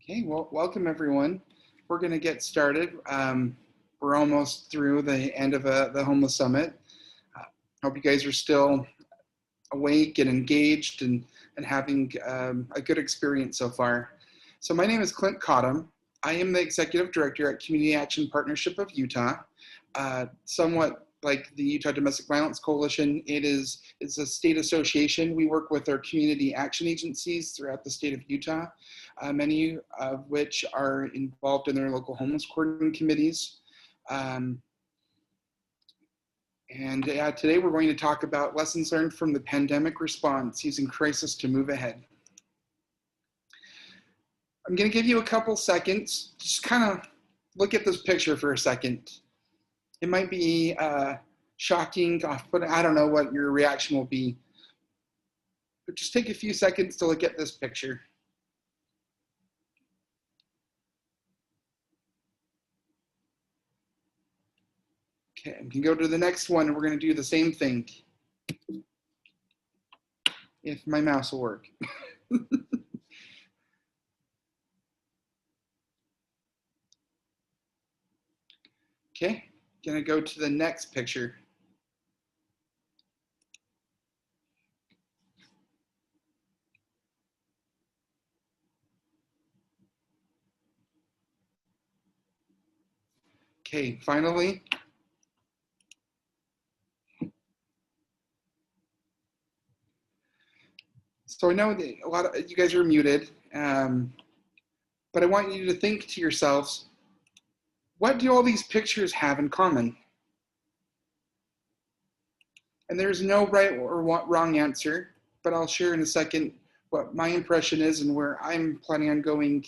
Okay, well, welcome everyone. We're going to get started. We're almost through the end of the Homeless Summit. Hope you guys are still awake and engaged and having a good experience so far. So my name is Clint Cottom. I am the Executive Director at Community Action Partnership of Utah. Somewhat like the Utah Domestic Violence Coalition, it's a state association. We work with our community action agencies throughout the state of Utah, many of which are involved in their local homeless coordinating committees. Today we're going to talk about lessons learned from the pandemic response using crisis to move ahead. I'm going to give you a couple seconds, just kind of look at this picture for a second. It might be shocking, but I don't know what your reaction will be. But just take a few seconds to look at this picture. Okay, we can go to the next one and we're going to do the same thing. If my mouse will work. Okay, going to go to the next picture. Okay, finally. So I know that a lot of you guys are muted, but I want you to think to yourselves, what do all these pictures have in common? And there's no right or wrong answer, but I'll share in a second what my impression is and where I'm planning on going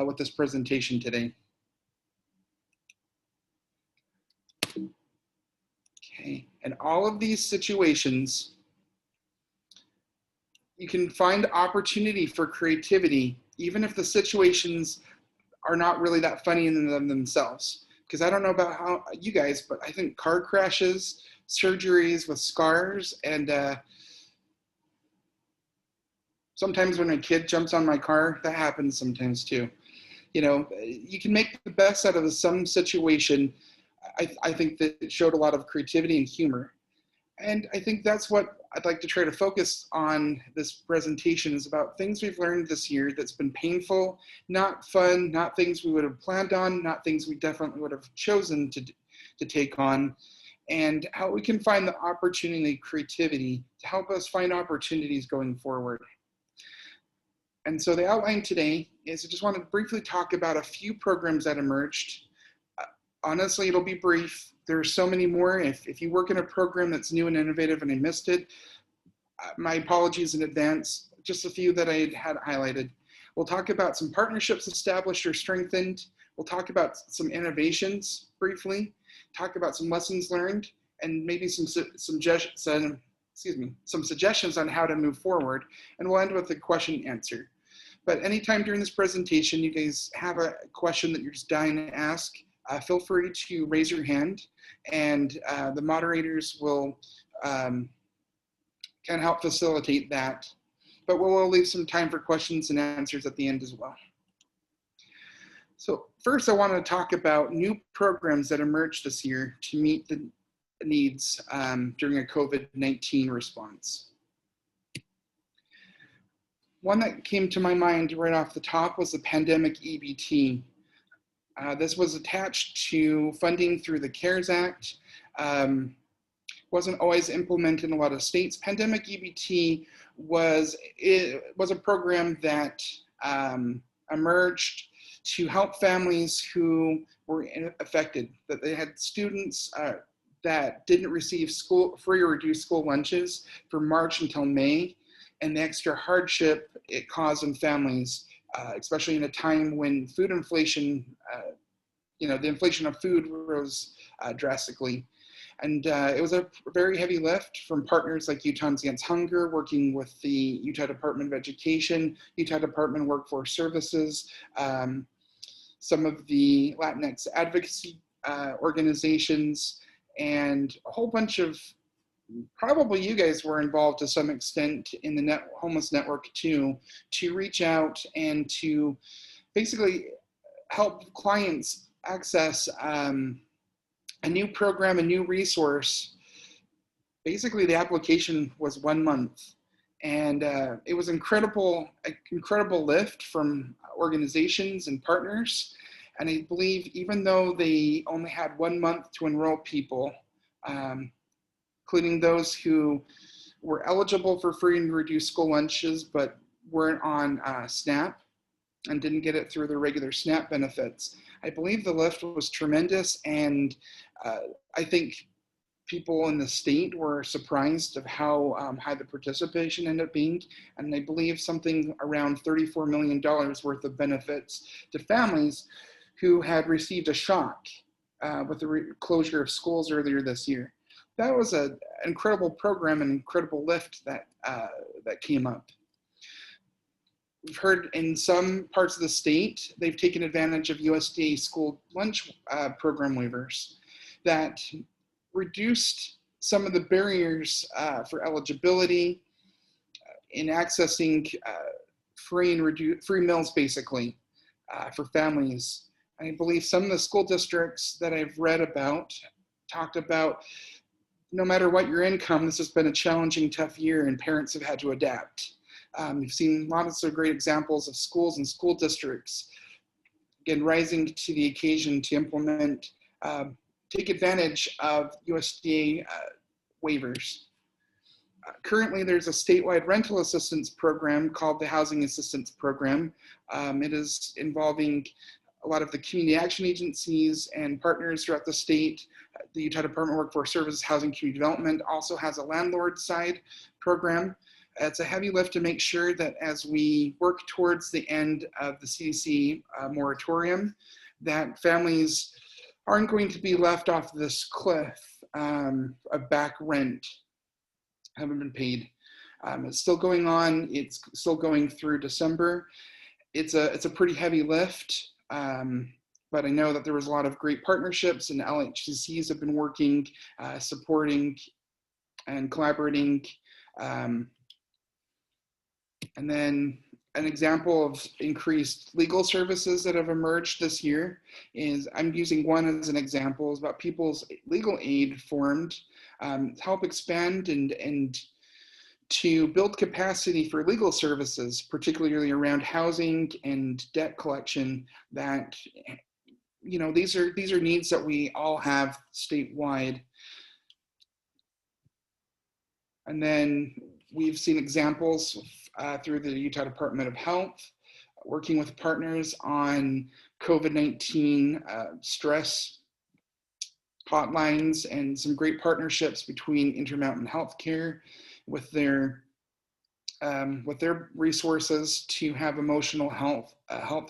with this presentation today. Okay, and all of these situations, you can find opportunity for creativity, even if the situations are not really that funny in themselves. Because I don't know about how you guys, but I think car crashes, surgeries with scars, and sometimes when a kid jumps on my car, that happens sometimes too. You know, you can make the best out of some situation. I think that it showed a lot of creativity and humor. And I think that's what I'd like to try to focus on this presentation, is about things we've learned this year that's been painful, not fun, not things we would have planned on, not things we definitely would have chosen to take on, and how we can find the opportunity, creativity to help us find opportunities going forward. And so the outline today is I just want to briefly talk about a few programs that emerged. Honestly, it'll be brief. There are so many more. If you work in a program that's new and innovative and I missed it, my apologies in advance. Just a few that I had highlighted. We'll talk about some partnerships established or strengthened. We'll talk about some innovations briefly, talk about some lessons learned, and maybe some suggestions on how to move forward. And we'll end with a question and answer. But anytime during this presentation, you guys have a question that you're just dying to ask, feel free to raise your hand, and the moderators will kind of help facilitate that. But we'll leave some time for questions and answers at the end as well. So first, I want to talk about new programs that emerged this year to meet the needs during a COVID-19 response. One that came to my mind right off the top was the pandemic EBT. This was attached to funding through the CARES Act. Wasn't always implemented in a lot of states. Pandemic EBT was a program that emerged to help families who were affected, that they had students that didn't receive free or reduced school lunches from March until May, and the extra hardship it caused on families, especially in a time when food inflation, the inflation of food rose drastically. And it was a very heavy lift from partners like Utahns Against Hunger, working with the Utah Department of Education, Utah Department of Workforce Services, some of the Latinx advocacy organizations, and a whole bunch of, probably you guys were involved to some extent in the homeless network too, to reach out and to basically help clients access a new program, a new resource. Basically, the application was 1 month, and it was an incredible lift from organizations and partners. And I believe even though they only had 1 month to enroll people, including those who were eligible for free and reduced school lunches but weren't on SNAP and didn't get it through their regular SNAP benefits, I believe the lift was tremendous. And I think people in the state were surprised of how high the participation ended up being. And I believe something around $34 million worth of benefits to families who had received a shock with the closure of schools earlier this year. That was an incredible program, an incredible lift that came up. We've heard in some parts of the state, they've taken advantage of USDA school lunch program waivers that reduced some of the barriers for eligibility in accessing free meals, basically, for families. I believe some of the school districts that I've read about talked about, no matter what your income, this has been a challenging, tough year, and parents have had to adapt. We've seen lots of great examples of schools and school districts, again, rising to the occasion to implement, take advantage of USDA waivers. Currently, there's a statewide rental assistance program called the Housing Assistance Program. It is involving a lot of the community action agencies and partners throughout the state. The Utah Department of Workforce Services Housing Community Development also has a landlord side program. It's a heavy lift to make sure that as we work towards the end of the CDC moratorium, that families aren't going to be left off this cliff of back rent, haven't been paid. It's still going on. It's still going through December. It's a pretty heavy lift, but I know that there was a lot of great partnerships, and LHCCs have been working, supporting and collaborating. And then an example of increased legal services that have emerged this year is, I'm using one as an example, is about people's legal aid formed to help expand and to build capacity for legal services, particularly around housing and debt collection. That, you know, these are needs that we all have statewide. And then we've seen examples through the Utah Department of Health, working with partners on COVID-19 stress hotlines, and some great partnerships between Intermountain Healthcare with their resources to have emotional health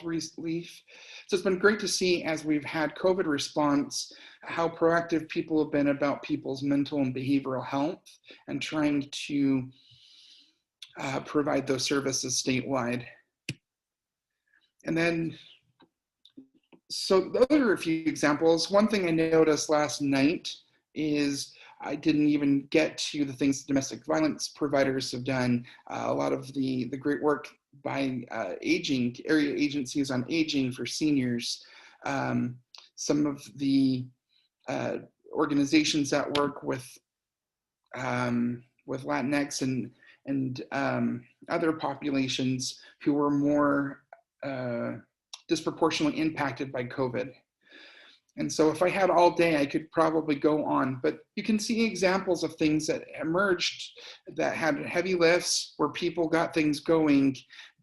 relief. So it's been great to see, as we've had COVID response, how proactive people have been about people's mental and behavioral health and trying to provide those services statewide. And then, so those are a few examples. One thing I noticed last night is I didn't even get to the things domestic violence providers have done. A lot of the great work by aging, area agencies on aging for seniors. Some of the organizations that work with Latinx and other populations who were more disproportionately impacted by COVID. And so if I had all day, I could probably go on, but you can see examples of things that emerged that had heavy lifts, where people got things going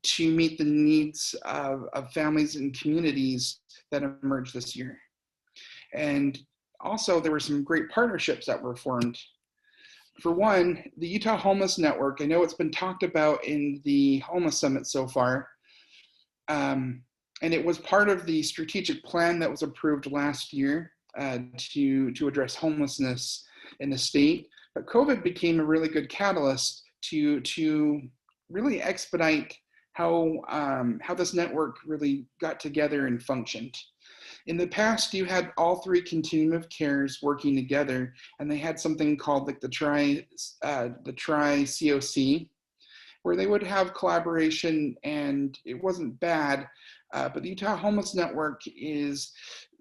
to meet the needs of families and communities that emerged this year. And also there were some great partnerships that were formed. For one, the Utah Homeless Network, I know it's been talked about in the Homeless Summit so far, and it was part of the strategic plan that was approved last year to address homelessness in the state. But COVID became a really good catalyst to really expedite how this network really got together and functioned. In the past, you had all three continuum of cares working together, and they had something called like the Tri COC, where they would have collaboration, and it wasn't bad. But the Utah Homeless Network is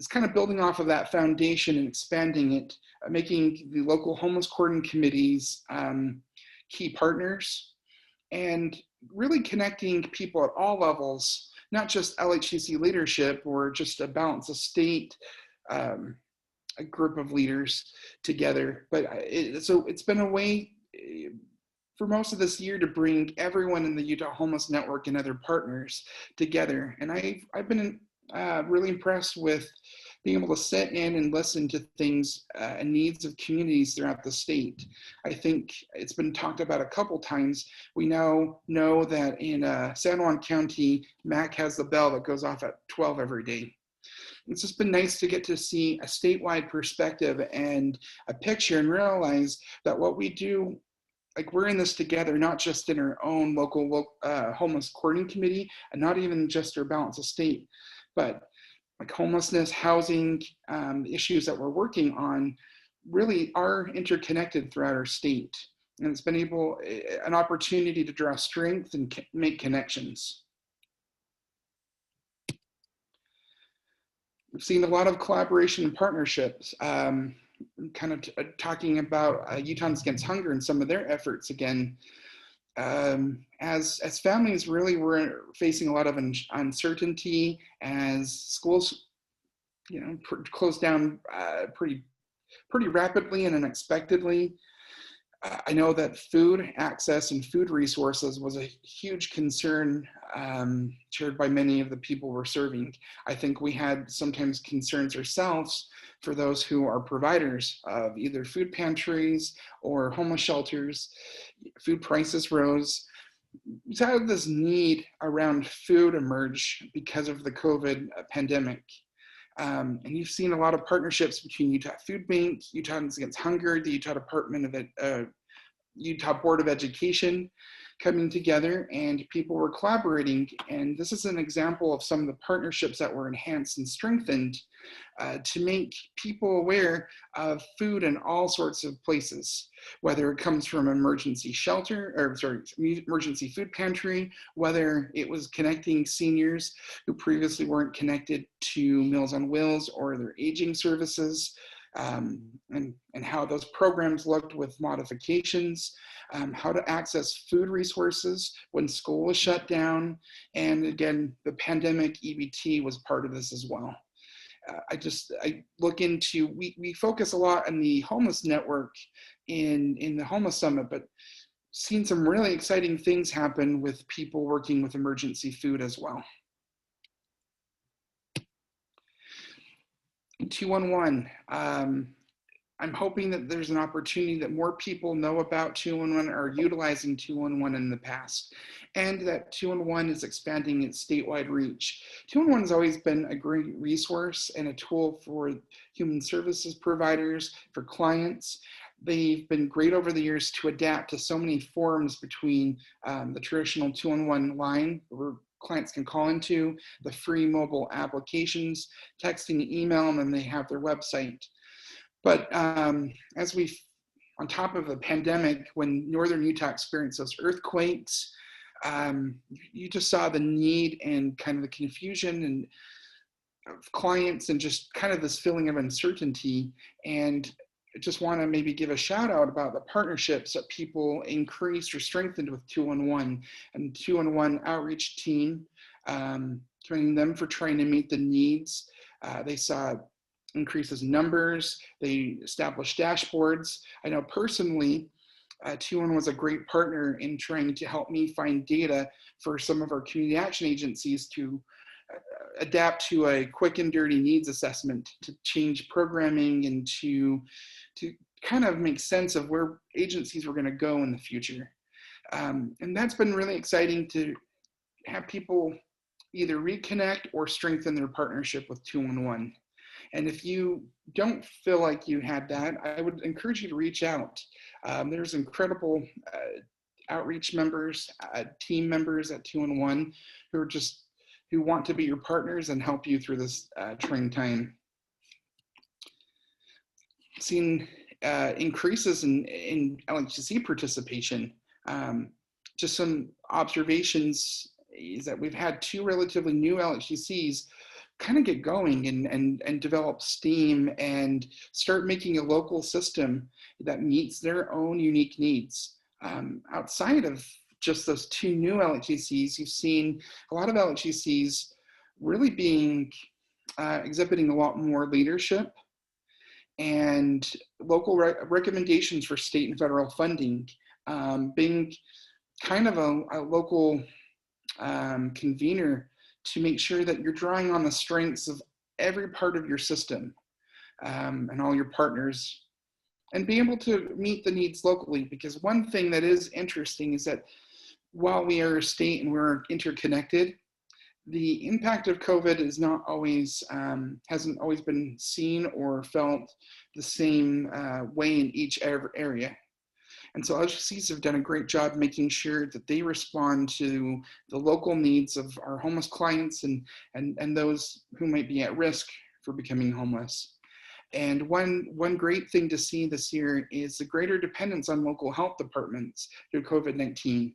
kind of building off of that foundation and expanding it, making the local homeless coordinating committees key partners, and really connecting people at all levels, not just LHCC leadership or just a balanced estate a group of leaders together. But so it's been a way for most of this year to bring everyone in the Utah Homeless Network and other partners together. And I've been really impressed with being able to sit in and listen to things and needs of communities throughout the state. I think it's been talked about a couple times. We now know that in San Juan County, MAC has the bell that goes off at 12 every day. It's just been nice to get to see a statewide perspective and a picture and realize that what we do, like, we're in this together, not just in our own local homeless coordinating committee, and not even just our balanced estate, but like homelessness, housing, issues that we're working on really are interconnected throughout our state. And it's been an opportunity to draw strength and make connections. We've seen a lot of collaboration and partnerships, kind of talking about Utahns Against Hunger and some of their efforts again. As families really were facing a lot of uncertainty as schools, closed down pretty rapidly and unexpectedly. I know that food access and food resources was a huge concern shared by many of the people we're serving. I think we had sometimes concerns ourselves for those who are providers of either food pantries or homeless shelters. Food prices rose. We had this need around food emerge because of the COVID pandemic. And you've seen a lot of partnerships between Utah Food Bank, Utahns Against Hunger, the Utah Board of Education coming together, and people were collaborating. And this is an example of some of the partnerships that were enhanced and strengthened to make people aware of food in all sorts of places, whether it comes from emergency food pantry, whether it was connecting seniors who previously weren't connected to Meals on Wheels or their aging services, and how those programs looked with modifications, how to access food resources when school was shut down. And again, the pandemic EBT was part of this as well. I look into, we focus a lot on the homeless network in the Homeless Summit, but seen some really exciting things happen with people working with emergency food as well. 211. I'm hoping that there's an opportunity that more people know about 211 or utilizing 211 in the past, and that 211 is expanding its statewide reach. 211 has always been a great resource and a tool for human services providers, for clients. They've been great over the years to adapt to so many forms between the traditional 211 line, where clients can call into, the free mobile applications, texting, email, and then they have their website. But as on top of the pandemic, when Northern Utah experienced those earthquakes, you just saw the need and kind of the confusion and of clients and just kind of this feeling of uncertainty. And I just want to maybe give a shout out about the partnerships that people increased or strengthened with 211 and 211 outreach team, training them for trying to meet the needs. They saw increases in numbers. They established dashboards. I know personally, 211 was a great partner in trying to help me find data for some of our community action agencies to adapt to a quick and dirty needs assessment, to change programming and to kind of make sense of where agencies were going to go in the future. And that's been really exciting to have people either reconnect or strengthen their partnership with 211. And if you don't feel like you had that, I would encourage you to reach out. There's incredible outreach members, team members at 211 who want to be your partners and help you through this trying time. Seen increases in LHCC participation. just some observations is that we've had two relatively new LHCCs kind of get going and develop steam and start making a local system that meets their own unique needs. Outside of just those two new LHCCs, you've seen a lot of LHCCs really being exhibiting a lot more leadership and local recommendations for state and federal funding, being kind of a local convener to make sure that you're drawing on the strengths of every part of your system and all your partners, and be able to meet the needs locally. Because one thing that is interesting is that while we are a state and we're interconnected, the impact of COVID is not always, hasn't always been seen or felt the same way in each area. And so LHCCs have done a great job making sure that they respond to the local needs of our homeless clients and those who might be at risk for becoming homeless. And one great thing to see this year is the greater dependence on local health departments through COVID-19.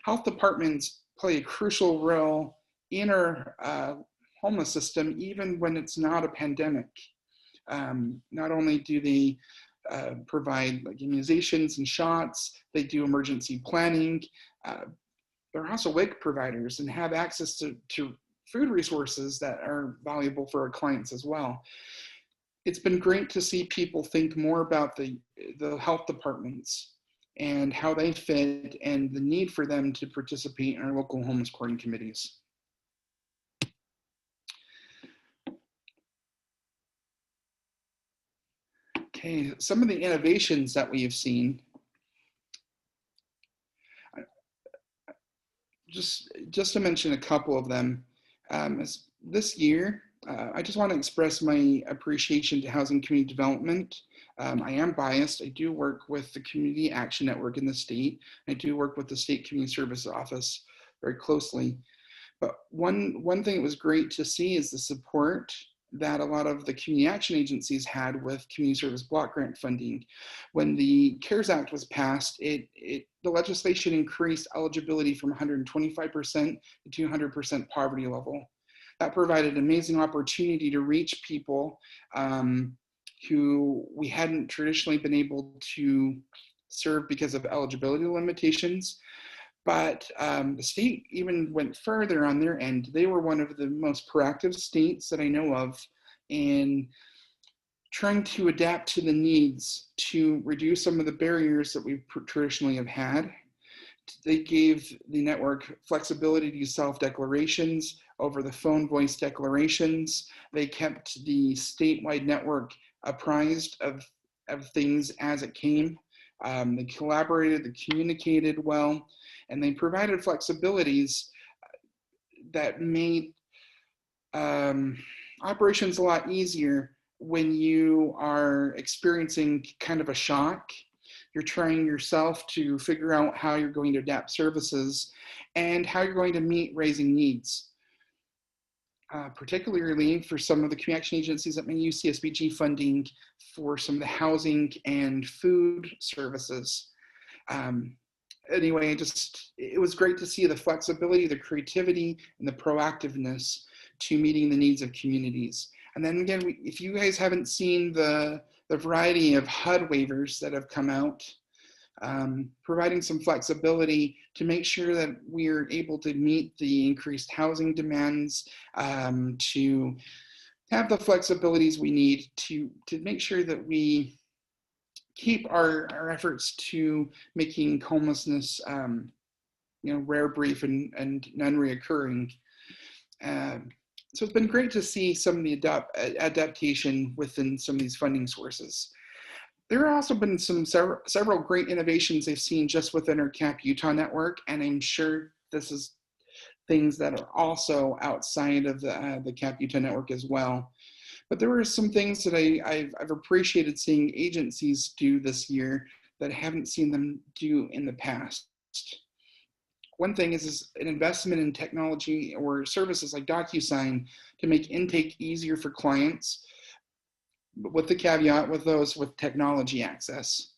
Health departments play a crucial role in our homeless system, even when it's not a pandemic. Not only do they provide like immunizations and shots, they do emergency planning. They're also WIC providers and have access to food resources that are valuable for our clients as well. It's been great to see people think more about the health departments and how they fit and the need for them to participate in our local homeless coordinating committees. Okay, some of the innovations that we have seen, just to mention a couple of them, this year, I just want to express my appreciation to Housing Community Development. I am biased. I do work with the Community Action Network in the state. I do work with the State Community Service Office very closely. But one thing that was great to see is the support that a lot of the community action agencies had with community service block grant funding. When the CARES Act was passed, the legislation increased eligibility from 125% to 200% poverty level. That provided an amazing opportunity to reach people who we hadn't traditionally been able to serve because of eligibility limitations. But the state even went further on their end. They were one of the most proactive states that I know of in trying to adapt to the needs to reduce some of the barriers that we traditionally have had. They gave the network flexibility to use self-declarations over the phone voice declarations. They kept the statewide network apprised of things as it came. They collaborated, they communicated well, and they provided flexibilities that made operations a lot easier when you are experiencing kind of a shock. You're trying yourself to figure out how you're going to adapt services and how you're going to meet raising needs. Particularly for some of the community action agencies that may use CSBG funding for some of the housing and food services. Anyway, it was great to see the flexibility, the creativity, and the proactiveness to meeting the needs of communities. And then again, if you guys haven't seen the variety of HUD waivers that have come out, providing some flexibility to make sure that we're able to meet the increased housing demands, to have the flexibilities we need to make sure that we keep our efforts to making homelessness rare, brief, and non-reoccurring. So it's been great to see some of the adaptation within some of these funding sources. There have also been several great innovations I've seen just within our CAP Utah network, and I'm sure this is things that are also outside of the CAP Utah network as well. But there were some things that I've appreciated seeing agencies do this year that I haven't seen them do in the past. One thing is an investment in technology or services like DocuSign to make intake easier for clients, with the caveat with those with technology access.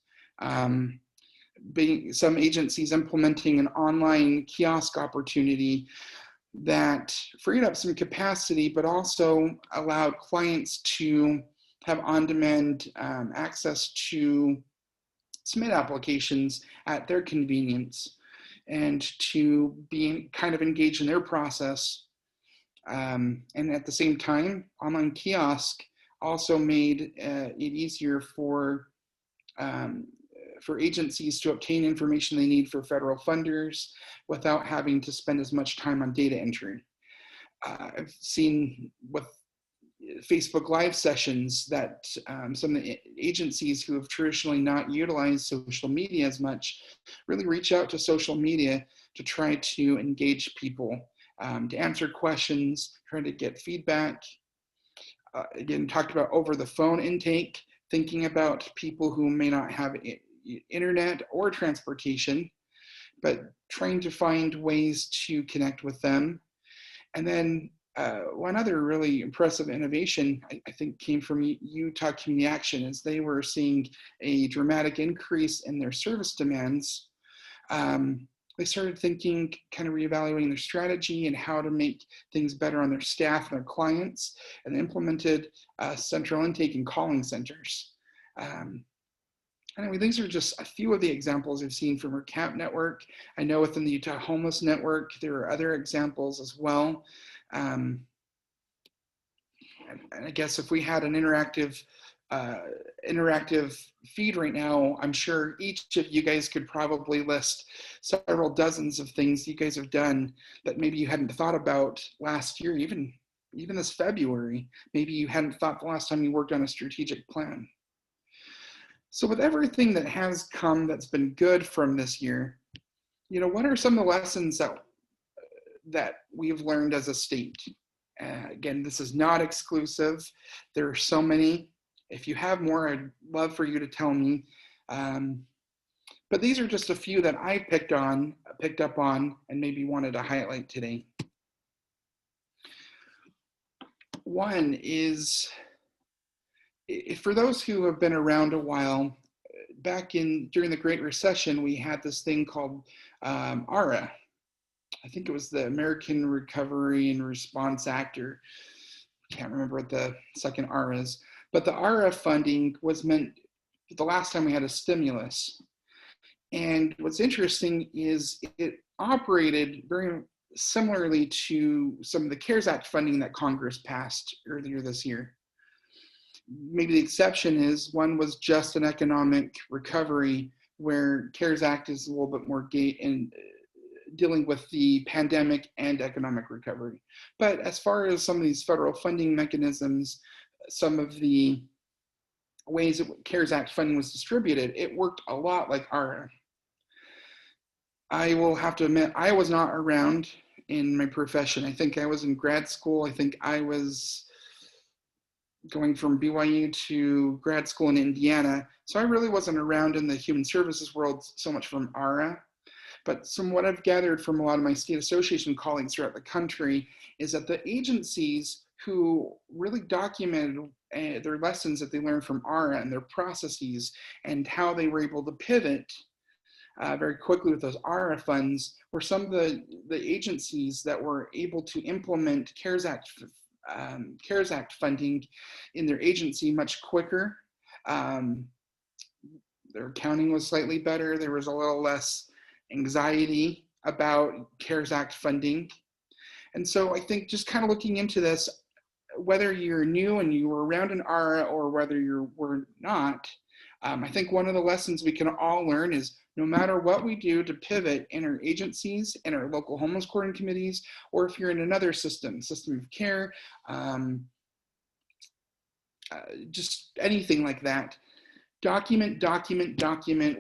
some agencies implementing an online kiosk opportunity that freed up some capacity, but also allowed clients to have on-demand access to submit applications at their convenience and to be kind of engaged in their process. And at the same time, online kiosk also made it easier for agencies to obtain information they need for federal funders without having to spend as much time on data entry. I've seen with Facebook Live sessions that some of the agencies who have traditionally not utilized social media as much really reach out to social media to try to engage people, to answer questions, try to get feedback. Again, talked about over the phone intake, thinking about people who may not have internet or transportation, but trying to find ways to connect with them. And then one other really impressive innovation, I think, came from Utah Community Action, as they were seeing a dramatic increase in their service demands. They started thinking, kind of reevaluating their strategy and how to make things better on their staff and their clients, and implemented central intake and calling centers. Anyway, these are just a few of the examples I've seen from our CAP network. I know within the Utah Homeless Network, there are other examples as well. And I guess if we had an interactive feed right now, I'm sure each of you guys could probably list several dozens of things you guys have done that maybe you hadn't thought about last year, even this February. Maybe you hadn't thought the last time you worked on a strategic plan. So with everything that has come that's been good from this year, what are some of the lessons that we've learned as a state? Again, this is not exclusive. There are so many. If you have more, I'd love for you to tell me. But these are just a few that I picked up on, and maybe wanted to highlight today. One is, for those who have been around a while, during the Great Recession, we had this thing called ARRA. I think it was the American Recovery and Response Act, or I can't remember what the second ARRA is, but the ARRA funding was meant the last time we had a stimulus. And what's interesting is it operated very similarly to some of the CARES Act funding that Congress passed earlier this year. Maybe the exception is one was just an economic recovery, where CARES Act is a little bit more in dealing with the pandemic and economic recovery. But as far as some of these federal funding mechanisms, some of the ways that CARES Act funding was distributed, it worked a lot like ARRA. I will have to admit, I was not around in my profession. I think I was in grad school. I think I was going from BYU to grad school in Indiana. So I really wasn't around in the human services world so much from ARRA. But from what I've gathered from a lot of my state association colleagues throughout the country is that the agencies who really documented their lessons that they learned from ARRA and their processes and how they were able to pivot very quickly with those ARRA funds were some of the agencies that were able to implement CARES Act funding in their agency much quicker. Their accounting was slightly better. There was a little less anxiety about CARES Act funding. And so I think just kind of looking into this, whether you're new and you were around in ARRA or whether you were not, I think one of the lessons we can all learn is no matter what we do to pivot in our agencies and our local homeless coordinating committees, or if you're in another system of care, just anything like that, document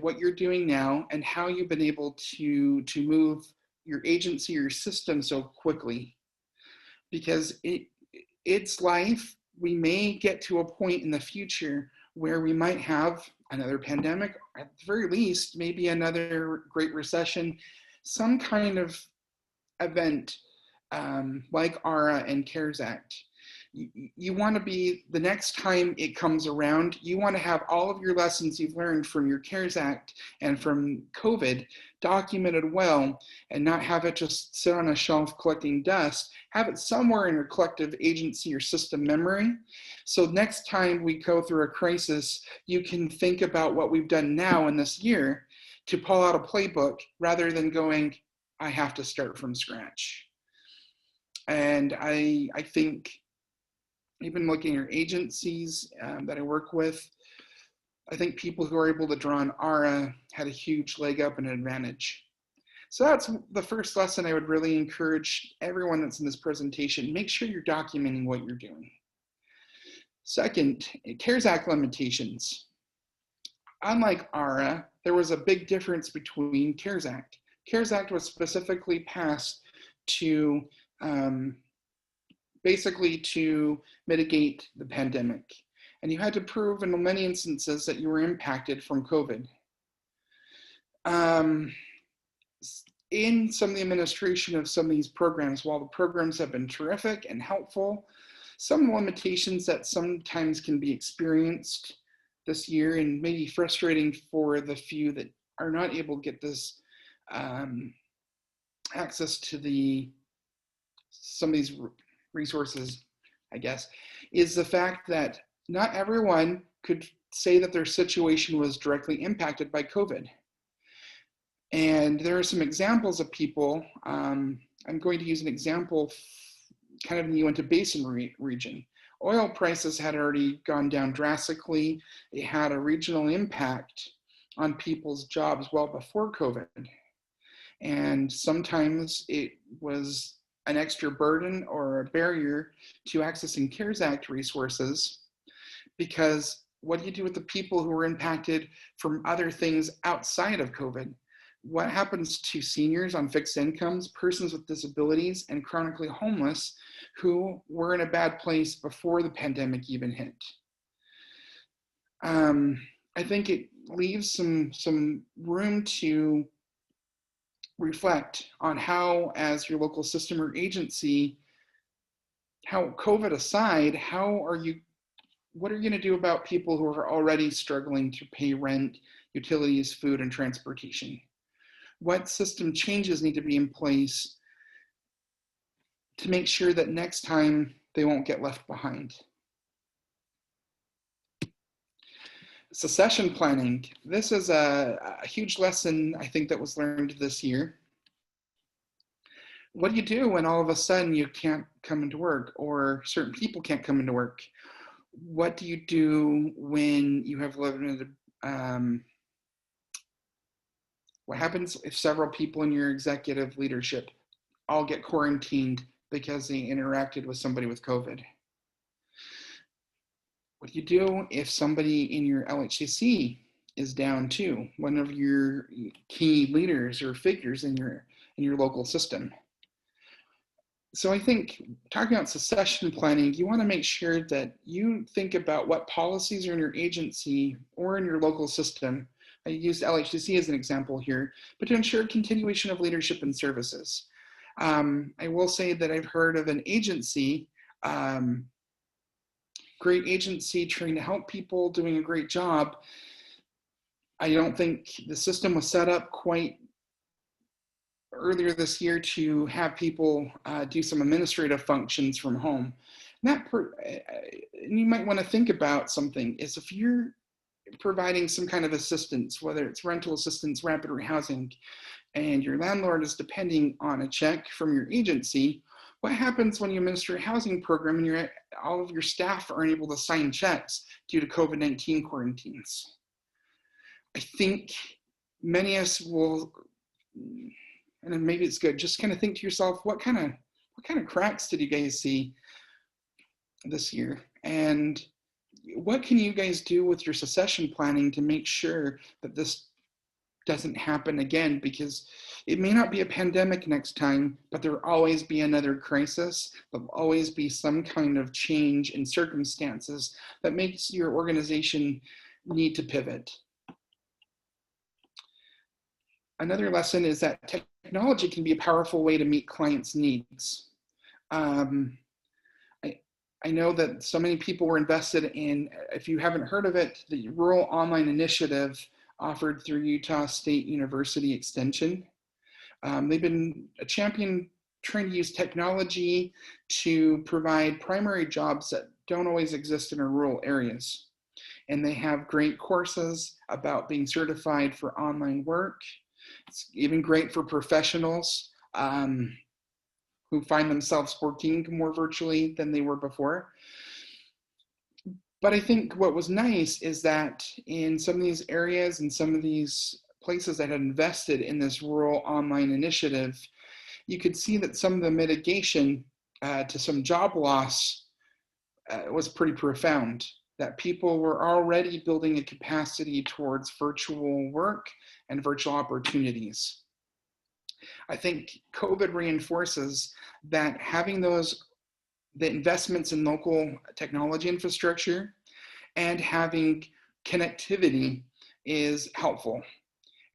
what you're doing now and how you've been able to move your agency or your system so quickly. Because it's life. We may get to a point in the future where we might have another pandemic, at the very least, maybe another Great Recession, some kind of event like ARRA and CARES Act. you want to be, the next time it comes around, you want to have all of your lessons you've learned from your CARES Act and from COVID documented well, and not have it just sit on a shelf collecting dust. Have it somewhere in your collective agency or system memory. So next time we go through a crisis, you can think about what we've done now in this year to pull out a playbook rather than going, I have to start from scratch. And I think, even looking at agencies that I work with, I think people who are able to draw on ARRA had a huge leg up and advantage. So that's the first lesson I would really encourage everyone that's in this presentation. Make sure you're documenting what you're doing. Second, CARES Act limitations. Unlike ARRA, there was a big difference between CARES Act. CARES Act was specifically passed to basically to mitigate the pandemic. And you had to prove in many instances that you were impacted from COVID. In some of the administration of some of these programs, while the programs have been terrific and helpful, some limitations that sometimes can be experienced this year and maybe frustrating for the few that are not able to get this access to some of these resources, I guess, is the fact that not everyone could say that their situation was directly impacted by COVID. And there are some examples of people. I'm going to use an example kind of in the Uinta Basin region. Oil prices had already gone down drastically. It had a regional impact on people's jobs well before COVID. And sometimes it was an extra burden or a barrier to accessing CARES Act resources, because what do you do with the people who are impacted from other things outside of COVID? What happens to seniors on fixed incomes, persons with disabilities, and chronically homeless who were in a bad place before the pandemic even hit? I think it leaves some room to reflect on how, as your local system or agency, how COVID aside, what are you going to do about people who are already struggling to pay rent, utilities, food, and transportation? What system changes need to be in place to make sure that next time they won't get left behind? Secession planning. This is a huge lesson, I think, that was learned this year. What do you do when all of a sudden you can't come into work, or certain people can't come into work? What do you do when you have limited, what happens if several people in your executive leadership all get quarantined because they interacted with somebody with COVID? What do you do if somebody in your LHCC is down too, one of your key leaders or figures in your local system? So I think, talking about succession planning, you want to make sure that you think about what policies are in your agency or in your local system. I used LHCC as an example here, but to ensure continuation of leadership and services. I will say that I've heard of an agency, great agency trying to help people, doing a great job. I don't think the system was set up quite earlier this year to have people do some administrative functions from home. And you might want to think about something is, if you're providing some kind of assistance, whether it's rental assistance, rapid rehousing, and your landlord is depending on a check from your agency, what happens when you administer a housing program and all of your staff aren't able to sign checks due to COVID-19 quarantines? I think many of us will, and maybe it's good, just kind of think to yourself, what kind of cracks did you guys see this year? And what can you guys do with your succession planning to make sure that this doesn't happen again? Because it may not be a pandemic next time, but there will always be another crisis. There'll always be some kind of change in circumstances that makes your organization need to pivot. Another lesson is that technology can be a powerful way to meet clients' needs. I know that so many people were invested in, if you haven't heard of it, the Rural Online Initiative offered through Utah State University Extension. They've been a champion trying to use technology to provide primary jobs that don't always exist in our rural areas. And they have great courses about being certified for online work. It's even great for professionals who find themselves working more virtually than they were before. But I think what was nice is that in some of these areas and some of these places that had invested in this rural online initiative, you could see that some of the mitigation to some job loss was pretty profound, that people were already building a capacity towards virtual work and virtual opportunities. I think COVID reinforces that having the investments in local technology infrastructure and having connectivity is helpful.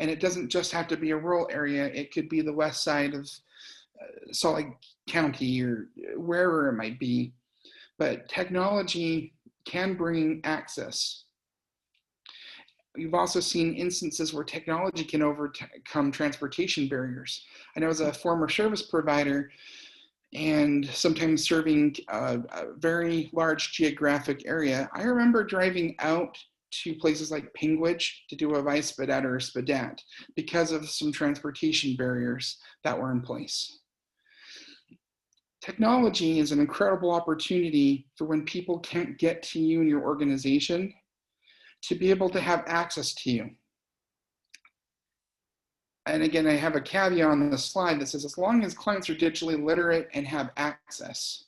And it doesn't just have to be a rural area. It could be the west side of Salt Lake County or wherever it might be. But technology can bring access. We've also seen instances where technology can overcome transportation barriers. I know as a former service provider and sometimes serving a very large geographic area, I remember driving out to places like Pingwidge to do a vice spadat or a spadat because of some transportation barriers that were in place. Technology is an incredible opportunity for when people can't get to you and your organization to be able to have access to you. And again, I have a caveat on the slide that says, as long as clients are digitally literate and have access.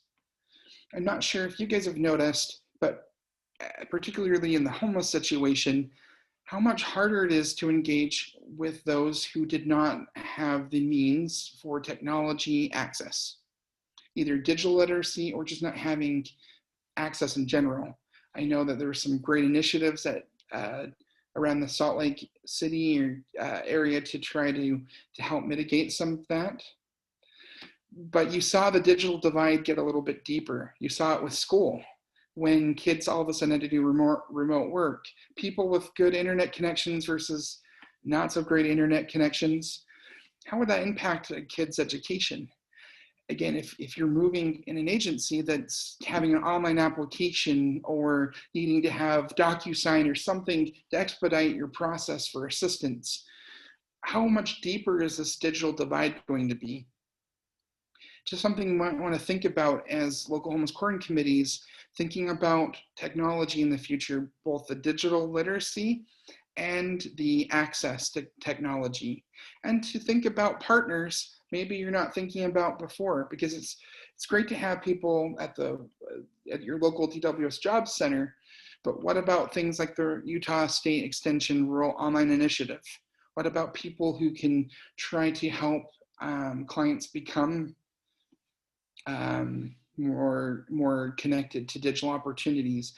I'm not sure if you guys have noticed, but particularly in the homeless situation, how much harder it is to engage with those who did not have the means for technology access, either digital literacy or just not having access in general. I know that there were some great initiatives that around the Salt Lake City area to try to help mitigate some of that. But you saw the digital divide get a little bit deeper. You saw it with school, when kids all of a sudden had to do remote work. People with good internet connections versus not so great internet connections. How would that impact a kid's education? Again, if you're moving in an agency that's having an online application or needing to have DocuSign or something to expedite your process for assistance, how much deeper is this digital divide going to be? Just something you might want to think about as local homeless coordinating committees, thinking about technology in the future, both the digital literacy and the access to technology, and to think about partners maybe you're not thinking about before, because it's great to have people at your local DWS Jobs Center, but what about things like the Utah State Extension Rural Online Initiative? What about people who can try to help clients become more connected to digital opportunities?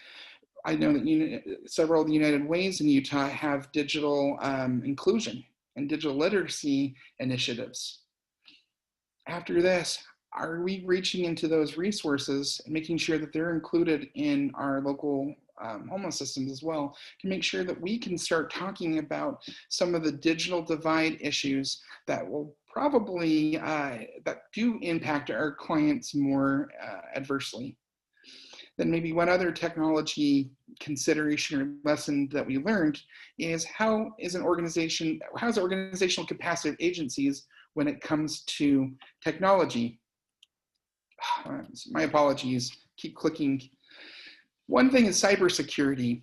I know that several of the United Ways in Utah have digital inclusion and digital literacy initiatives. After this, are we reaching into those resources and making sure that they're included in our local homeless systems as well, to make sure that we can start talking about some of the digital divide issues that will probably, that do impact our clients more adversely? Then maybe one other technology consideration or lesson that we learned is how is organizational capacity of agencies when it comes to technology? My apologies, keep clicking. One thing is cybersecurity.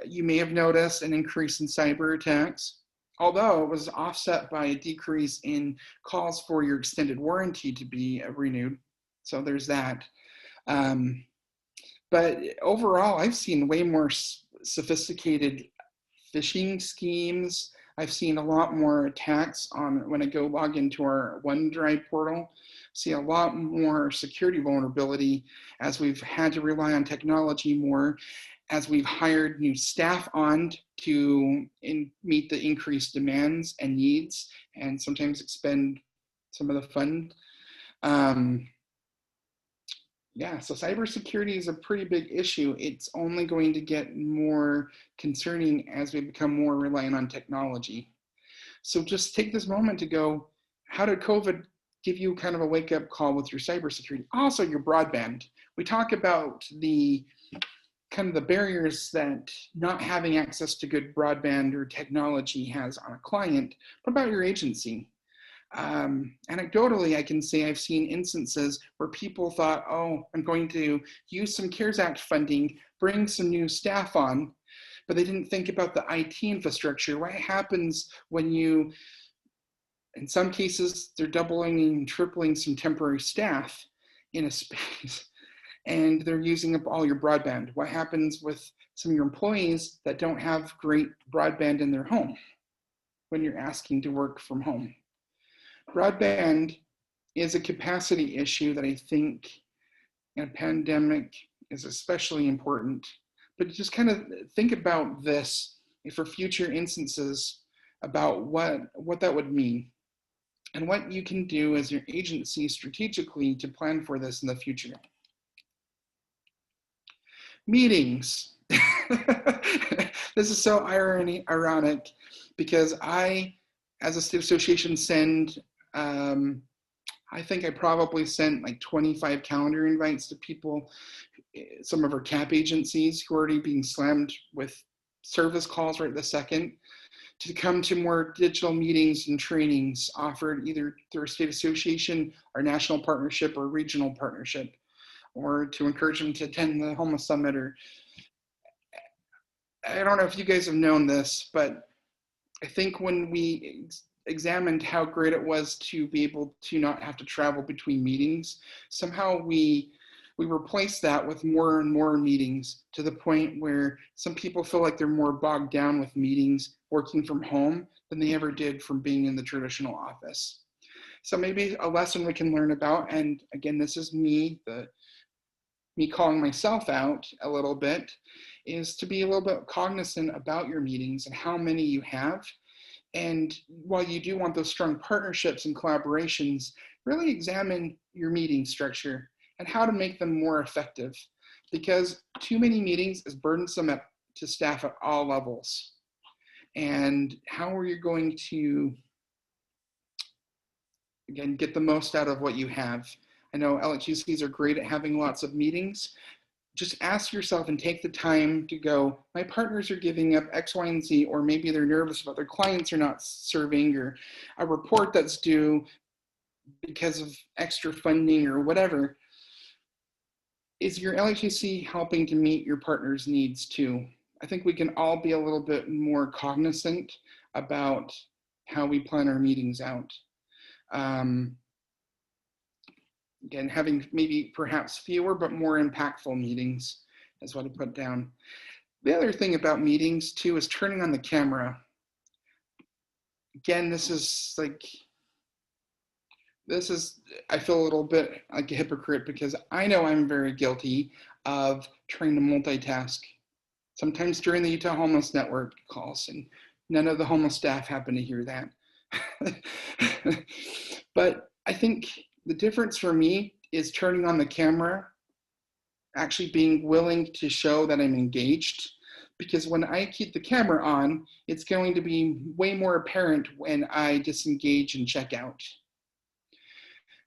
You may have noticed an increase in cyber attacks, although it was offset by a decrease in calls for your extended warranty to be renewed. So there's that. But overall, I've seen way more sophisticated phishing schemes. I've seen a lot more attacks when I go log into our OneDrive portal. See a lot more security vulnerability as we've had to rely on technology more, as we've hired new staff on to meet the increased demands and needs, and sometimes expend some of the fund. Yeah, so cybersecurity is a pretty big issue. It's only going to get more concerning as we become more reliant on technology. So just take this moment to go, how did COVID give you kind of a wake up call with your cybersecurity? Also, your broadband. We talk about the kind of the barriers that not having access to good broadband or technology has on a client. What about your agency? Anecdotally, I can say I've seen instances where people thought, oh, I'm going to use some CARES Act funding, bring some new staff on, but they didn't think about the IT infrastructure. What happens when you, in some cases, they're doubling and tripling some temporary staff in a space and they're using up all your broadband? What happens with some of your employees that don't have great broadband in their home when you're asking to work from home? Broadband is a capacity issue that I think in a pandemic is especially important. But just kind of think about this for future instances about what that would mean and what you can do as your agency strategically to plan for this in the future. Meetings. This is so ironic because I, as a state association, send, I think I probably sent like 25 calendar invites to people, some of our CAP agencies who are already being slammed with service calls right this second, to come to more digital meetings and trainings offered either through a state association, our national partnership, or regional partnership, or to encourage them to attend the homeless summit. Or I don't know if you guys have known this, but I think when we examined how great it was to be able to not have to travel between meetings, somehow we replaced that with more and more meetings, to the point where some people feel like they're more bogged down with meetings working from home than they ever did from being in the traditional office. So maybe a lesson we can learn about, and again, this is me calling myself out a little bit, is to be a little bit cognizant about your meetings and how many you have. And while you do want those strong partnerships and collaborations, really examine your meeting structure and how to make them more effective. Because too many meetings is burdensome to staff at all levels. And how are you going to, again, get the most out of what you have? I know LHCCs are great at having lots of meetings. Just ask yourself and take the time to go, my partners are giving up X, Y, and Z, or maybe they're nervous about their clients are not serving, or a report that's due because of extra funding or whatever. Is your LHCC helping to meet your partner's needs too? I think we can all be a little bit more cognizant about how we plan our meetings out. Again, having maybe perhaps fewer but more impactful meetings is what I put down. The other thing about meetings too is turning on the camera. Again, this is, I feel a little bit like a hypocrite because I know I'm very guilty of trying to multitask. Sometimes during the Utah Homeless Network calls, and none of the homeless staff happen to hear that. But I think the difference for me is turning on the camera, actually being willing to show that I'm engaged, because when I keep the camera on, it's going to be way more apparent when I disengage and check out.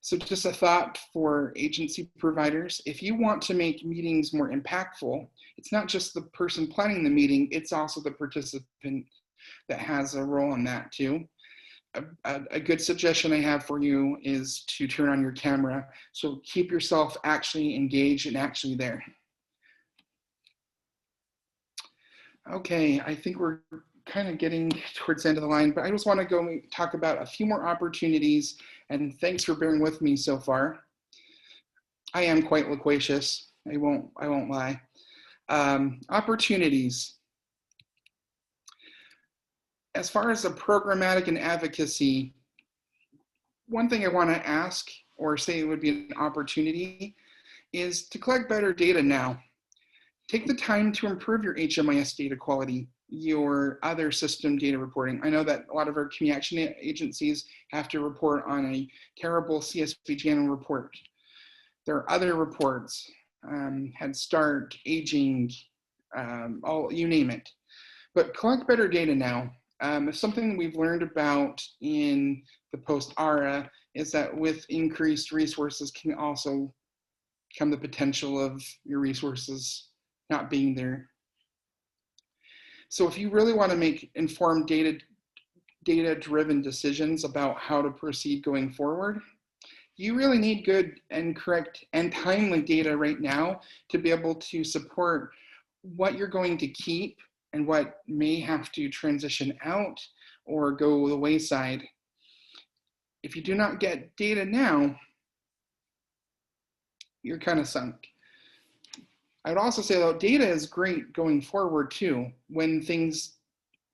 So just a thought for agency providers, if you want to make meetings more impactful, it's not just the person planning the meeting, it's also the participant that has a role in that too. A good suggestion I have for you is to turn on your camera. So keep yourself actually engaged and actually there. Okay, I think we're kind of getting towards the end of the line, but I just want to go talk about a few more opportunities, and thanks for bearing with me so far. I am quite loquacious, I won't lie. Opportunities. As far as the programmatic and advocacy, one thing I want to ask or say would be an opportunity is to collect better data now. Take the time to improve your HMIS data quality, your other system data reporting. I know that a lot of our community action agencies have to report on a terrible CSBG annual report. There are other reports, Head Start, aging, you name it. But collect better data now. Something we've learned about in the post-ARRA is that with increased resources can also come the potential of your resources not being there. So if you really want to make informed data-driven decisions about how to proceed going forward, you really need good and correct and timely data right now to be able to support what you're going to keep and what may have to transition out or go the wayside. If you do not get data now, you're kind of sunk. I would also say though, data is great going forward too. When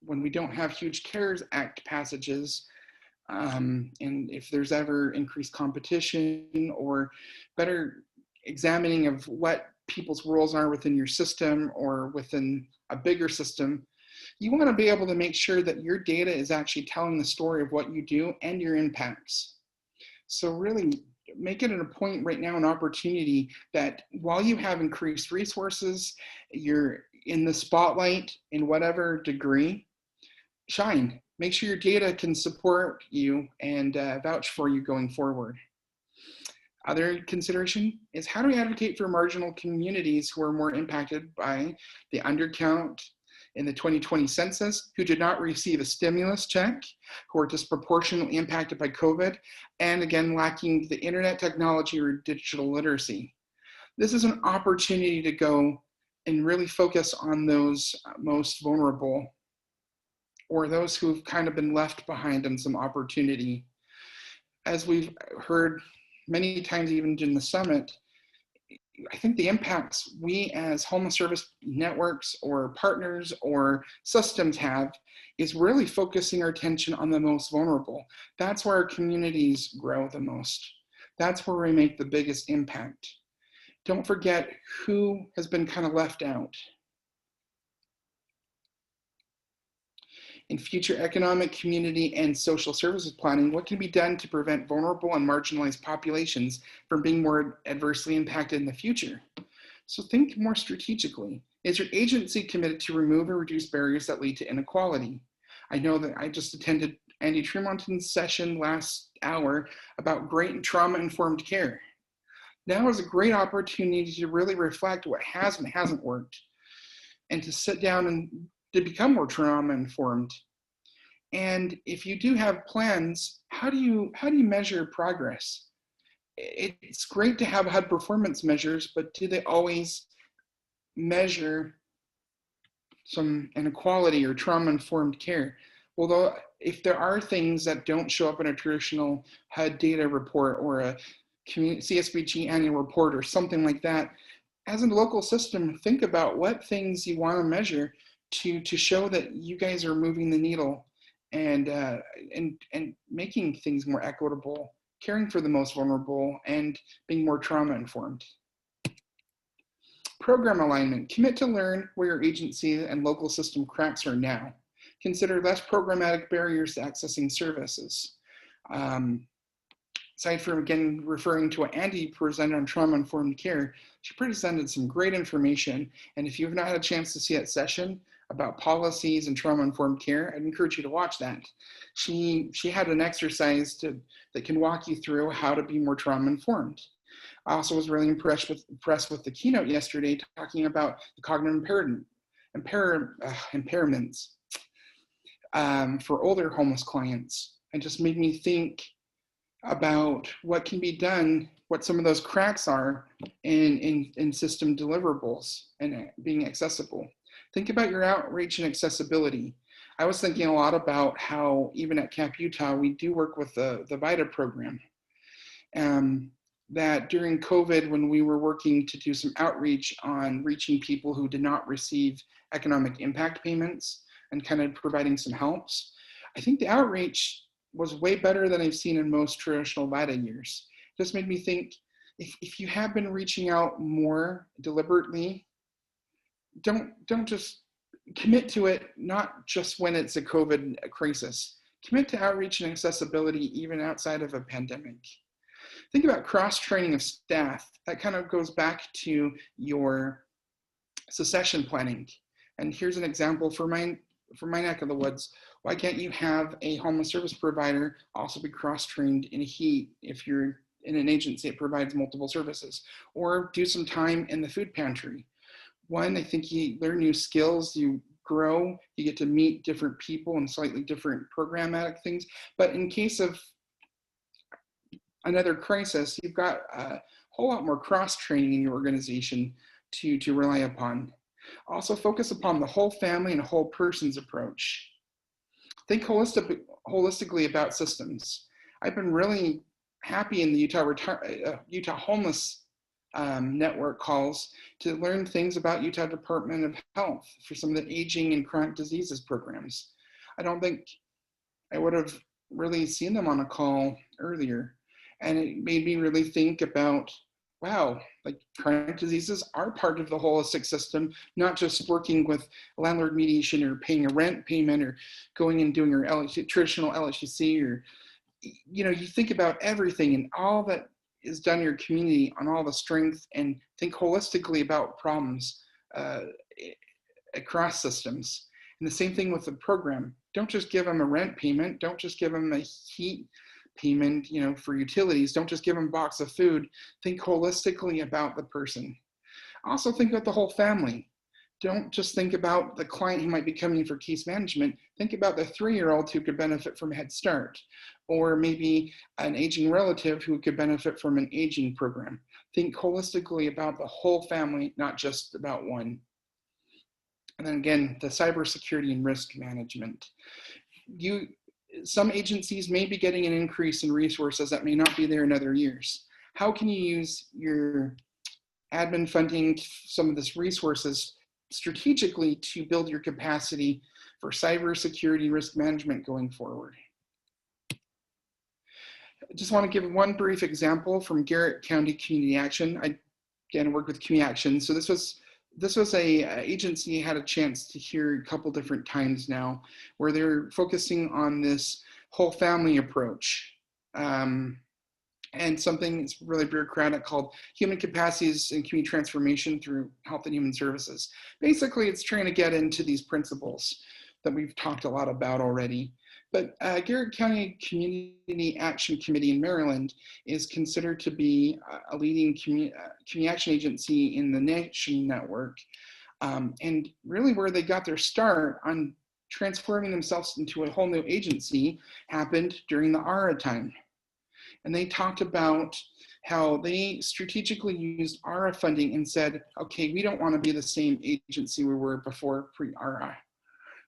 we don't have huge CARES Act passages, and if there's ever increased competition or better examining of what people's roles are within your system or within a bigger system, you want to be able to make sure that your data is actually telling the story of what you do and your impacts. So really make it a point right now, an opportunity that while you have increased resources, you're in the spotlight in whatever degree, shine. Make sure your data can support you and vouch for you going forward. Other consideration is how do we advocate for marginal communities who are more impacted by the undercount in the 2020 census, who did not receive a stimulus check, who are disproportionately impacted by COVID, and again, lacking the internet technology or digital literacy. This is an opportunity to go and really focus on those most vulnerable or those who've kind of been left behind on some opportunity. As we've heard many times, even in the summit, I think the impacts we as home service networks or partners or systems have is really focusing our attention on the most vulnerable. That's where our communities grow the most. That's where we make the biggest impact. Don't forget who has been kind of left out. In future economic, community, and social services planning, what can be done to prevent vulnerable and marginalized populations from being more adversely impacted in the future? So think more strategically. Is your agency committed to remove and reduce barriers that lead to inequality? I know that I just attended Andy Tremonton's session last hour about great and trauma-informed care. Now is a great opportunity to really reflect what has and hasn't worked and to sit down and to become more trauma-informed. And if you do have plans, how do you measure progress? It's great to have HUD performance measures, but do they always measure some inequality or trauma-informed care? Although if there are things that don't show up in a traditional HUD data report or a CSBG annual report or something like that, as a local system, think about what things you want to measure to show that you guys are moving the needle and making things more equitable, caring for the most vulnerable, and being more trauma-informed. Program alignment. Commit to learn where your agency and local system cracks are now. Consider less programmatic barriers to accessing services. Aside from, again, referring to what Andy presented on trauma-informed care, she presented some great information. And if you've not had a chance to see that session about policies and trauma-informed care, I'd encourage you to watch that. She had an exercise that can walk you through how to be more trauma-informed. I also was really impressed with the keynote yesterday talking about the cognitive impairments for older homeless clients. It just made me think about what can be done, what some of those cracks are in system deliverables and being accessible. Think about your outreach and accessibility. I was thinking a lot about how even at Camp Utah, we do work with the VITA program. That during COVID, when we were working to do some outreach on reaching people who did not receive economic impact payments and kind of providing some helps, I think the outreach was way better than I've seen in most traditional VITA years. Just made me think, if you have been reaching out more deliberately, don't just commit to it, not just when it's a COVID crisis. Commit to outreach and accessibility even outside of a pandemic. Think about cross-training of staff. That kind of goes back to your succession planning. And here's an example for my neck of the woods. Why can't you have a homeless service provider also be cross-trained in heat if you're in an agency that provides multiple services, or do some time in the food pantry? One, I think you learn new skills, you grow, you get to meet different people and slightly different programmatic things. But in case of another crisis, you've got a whole lot more cross-training in your organization to rely upon. Also focus upon the whole family and whole person's approach. Think holistically about systems. I've been really happy in the Utah Homeless network calls to learn things about Utah Department of Health for some of the aging and chronic diseases programs. I don't think I would have really seen them on a call earlier. And it made me really think about, wow, like chronic diseases are part of the holistic system, not just working with landlord mediation or paying a rent payment or going and doing your traditional LHCC, or, you know, you think about everything and all that is done in your community on all the strength, and think holistically about problems across systems. And the same thing with the program. Don't just give them a rent payment. Don't just give them a heat payment, you know, for utilities. Don't just give them a box of food. Think holistically about the person. Also think about the whole family. Don't just think about the client who might be coming in for case management. Think about the 3-year-old who could benefit from Head Start, or maybe an aging relative who could benefit from an aging program. Think holistically about the whole family, not just about one. And then again, the cybersecurity and risk management. Some agencies may be getting an increase in resources that may not be there in other years. How can you use your admin funding, some of this resources, strategically to build your capacity for cybersecurity risk management going forward? I just want to give one brief example from Garrett County Community Action. I again worked with Community Action, so this was a agency I had a chance to hear a couple different times now, where they're focusing on this whole family approach, and something that's really bureaucratic called human capacities and community transformation through health and human services. Basically, it's trying to get into these principles that we've talked a lot about already. But Garrett County Community Action Committee in Maryland is considered to be a leading community action agency in the nation network. And really where they got their start on transforming themselves into a whole new agency happened during the ARRA time. And they talked about how they strategically used ARRA funding and said, okay, we don't want to be the same agency we were before pre-ARRA.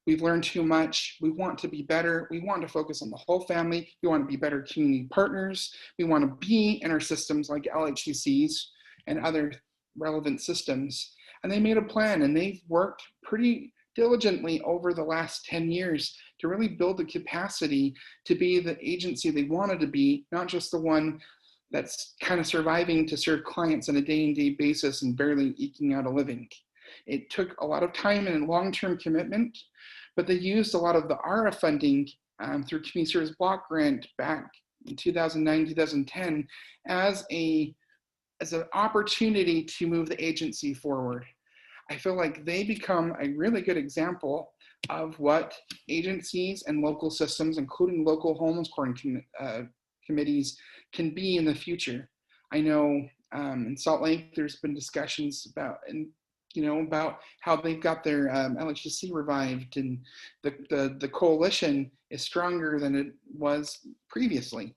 We've learned too much. We want to be better. We want to focus on the whole family. We want to be better community partners. We want to be in our systems like LHCCs and other relevant systems. And they made a plan, and they've worked pretty diligently over the last 10 years to really build the capacity to be the agency they wanted to be, not just the one that's kind of surviving to serve clients on a day-to-day basis and barely eking out a living. It took a lot of time and long-term commitment, but they used a lot of the ARRA funding through Community Service Block Grant back in 2009, 2010 as an opportunity to move the agency forward. I feel like they become a really good example of what agencies and local systems, including local homeless quarantine committees, can be in the future. I know in Salt Lake, there's been discussions about, about how they've got their LHCC revived, and the coalition is stronger than it was previously.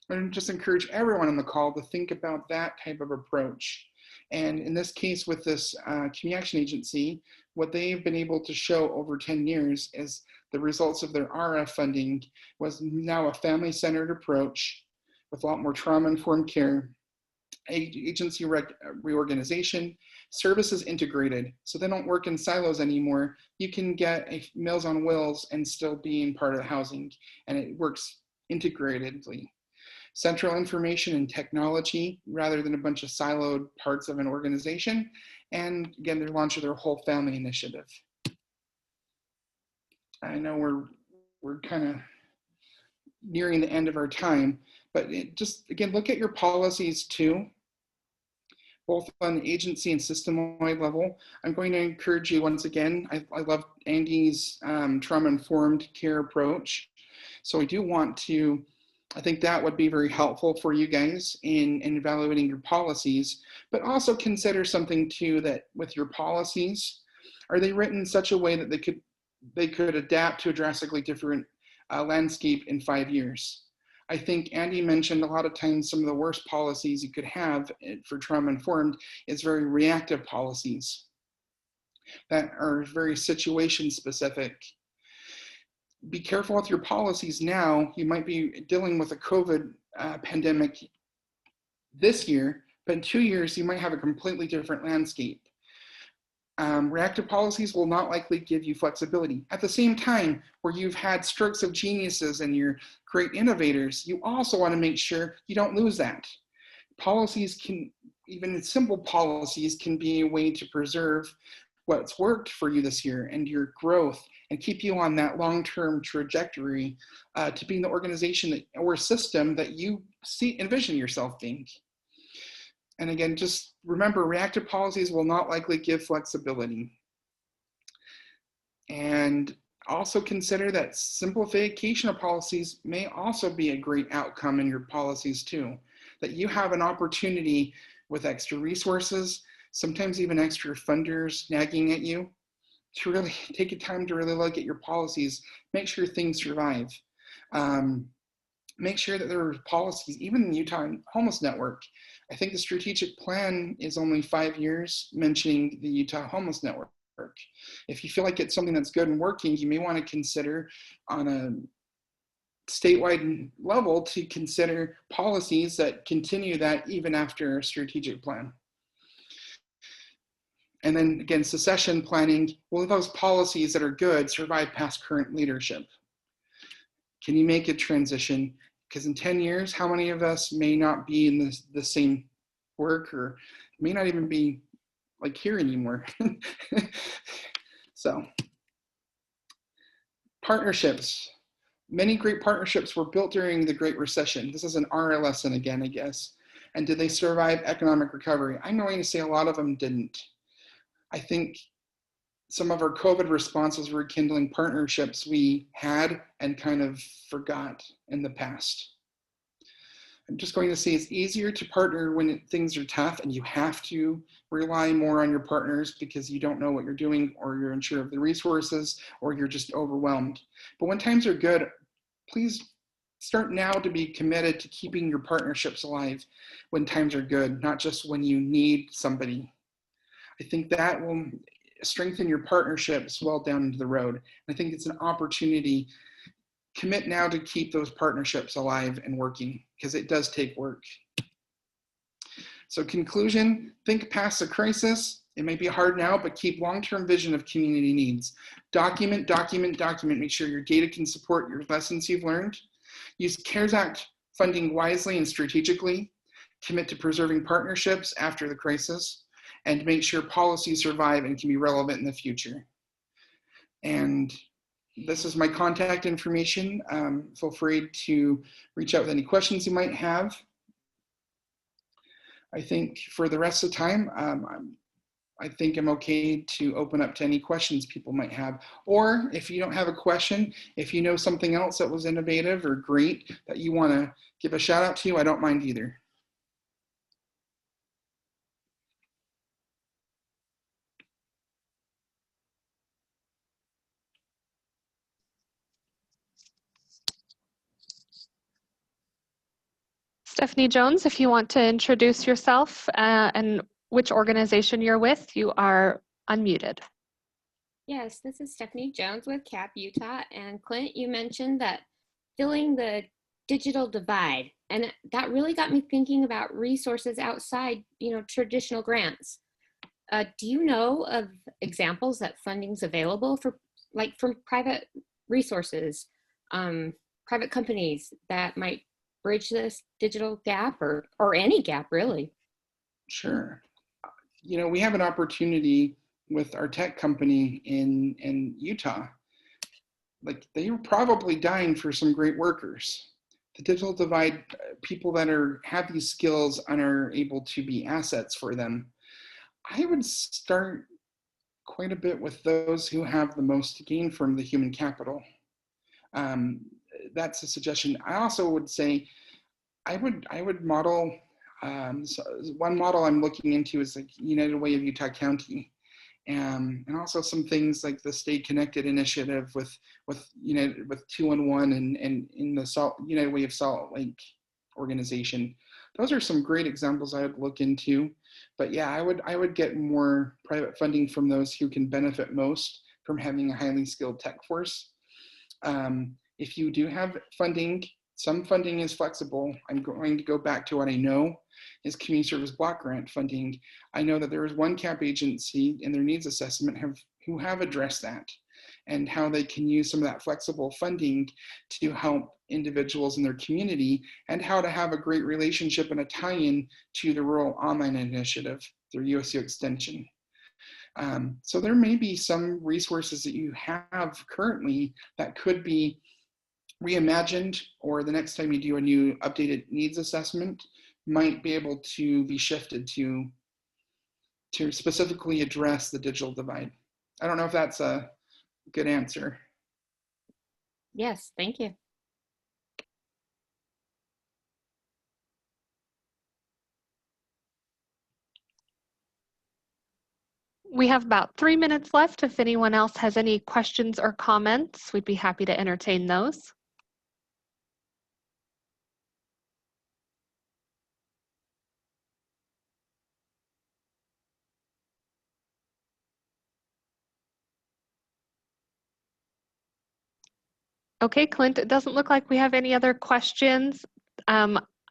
I just encourage everyone on the call to think about that type of approach. And in this case, with this community action agency, what they've been able to show over 10 years is the results of their ARRA funding was now a family-centered approach with a lot more trauma-informed care, agency reorganization, services integrated, so they don't work in silos anymore. You can get a Meals on Wheels and still be in part of the housing, and it works integratedly. Central information and technology rather than a bunch of siloed parts of an organization, and again, their launch of their whole family initiative. I know we're kind of nearing the end of our time, But just, again, look at your policies too, both on the agency and system-wide level. I'm going to encourage you once again, I love Andy's trauma-informed care approach. So I do want to, I think that would be very helpful for you guys in evaluating your policies, but also consider something too, that with your policies, are they written in such a way that they could adapt to a drastically different landscape in 5 years? I think Andy mentioned a lot of times some of the worst policies you could have for trauma-informed is very reactive policies that are very situation specific. Be careful with your policies now. You might be dealing with a COVID pandemic this year, but in 2 years, you might have a completely different landscape. Reactive policies will not likely give you flexibility. At the same time, where you've had strokes of geniuses and you're great innovators, you also want to make sure you don't lose that. Policies can, even simple policies, can be a way to preserve what's worked for you this year and your growth, and keep you on that long-term trajectory to being the organization that, or system that you envision yourself being. And again, just remember, reactive policies will not likely give flexibility. And also consider that simplification of policies may also be a great outcome in your policies too. That you have an opportunity with extra resources, sometimes even extra funders nagging at you, to really take a time to really look at your policies, make sure things survive. Make sure that there are policies, even in the Utah Homeless Network. I think the strategic plan is only 5 years mentioning the Utah Homeless Network. If you feel like it's something that's good and working, you may want to consider on a statewide level to consider policies that continue that even after a strategic plan. And then again, succession planning, will those policies that are good survive past current leadership? Can you make a transition? Because in 10 years, how many of us may not be in the same work, or may not even be like here anymore? So, partnerships. Many great partnerships were built during the Great Recession. This is an ARRA lesson again, I guess. And did they survive economic recovery? I'm going to say a lot of them didn't. I think some of our COVID responses were rekindling partnerships we had and kind of forgot in the past. I'm just going to say it's easier to partner when things are tough and you have to rely more on your partners because you don't know what you're doing, or you're unsure of the resources, or you're just overwhelmed. But when times are good, please start now to be committed to keeping your partnerships alive when times are good, not just when you need somebody. I think that will strengthen your partnerships well down into the road. I think it's an opportunity. Commit now to keep those partnerships alive and working, because it does take work. So conclusion, think past the crisis. It may be hard now, but keep long-term vision of community needs. Document, document, document. Make sure your data can support your lessons you've learned. Use CARES Act funding wisely and strategically. Commit to preserving partnerships after the crisis, and make sure policies survive and can be relevant in the future. And this is my contact information. Feel free to reach out with any questions you might have. I think for the rest of the time, I think I'm okay to open up to any questions people might have. Or if you don't have a question, if you know something else that was innovative or great that you want to give a shout out to, I don't mind either. Stephanie Jones, if you want to introduce yourself and which organization you're with, you are unmuted. Yes, this is Stephanie Jones with CAP Utah. And Clint, you mentioned that filling the digital divide, and that really got me thinking about resources outside, traditional grants. Do you know of examples that funding's available for, like, from private resources, private companies that might bridge this digital gap, or any gap really? Sure. We have an opportunity with our tech company in Utah. Like, they were probably dying for some great workers. the digital divide, people that have these skills and are able to be assets for them. I would start quite a bit with those who have the most to gain from the human capital. That's a suggestion. I also would say I would model. So one model I'm looking into is like United Way of Utah County, and also some things like the Stay Connected initiative with 211 and in the United Way of Salt Lake organization. Those are some great examples I would look into. But yeah, I would get more private funding from those who can benefit most from having a highly skilled tech force. If you do have funding, some funding is flexible. I'm going to go back to what I know is community service block grant funding. I know that there is one CAP agency in their needs assessment who have addressed that and how they can use some of that flexible funding to help individuals in their community, and how to have a great relationship and a tie-in to the Rural Online Initiative through USU Extension. So there may be some resources that you have currently that could be reimagined, or the next time you do a new updated needs assessment might be able to be shifted to specifically address the digital divide. I don't know if that's a good answer. Yes, thank you. We have about 3 minutes left. If anyone else has any questions or comments, we'd be happy to entertain those. Okay, Clint, it doesn't look like we have any other questions.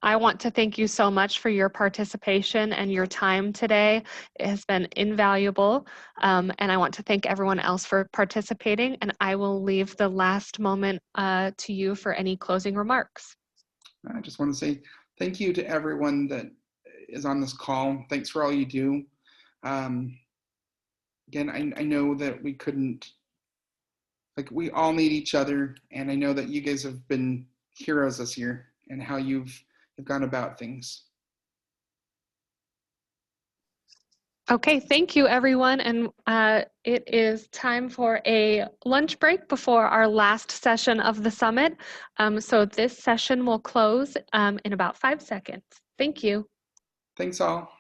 I want to thank you so much for your participation and your time today. It has been invaluable. And I want to thank everyone else for participating. And I will leave the last moment to you for any closing remarks. I just want to say thank you to everyone that is on this call. Thanks for all you do. Again, I know that we couldn't, like, we all need each other. And I know that you guys have been heroes this year and how you've gone about things. Okay, thank you everyone. And it is time for a lunch break before our last session of the summit. So this session will close in about 5 seconds. Thank you. Thanks all.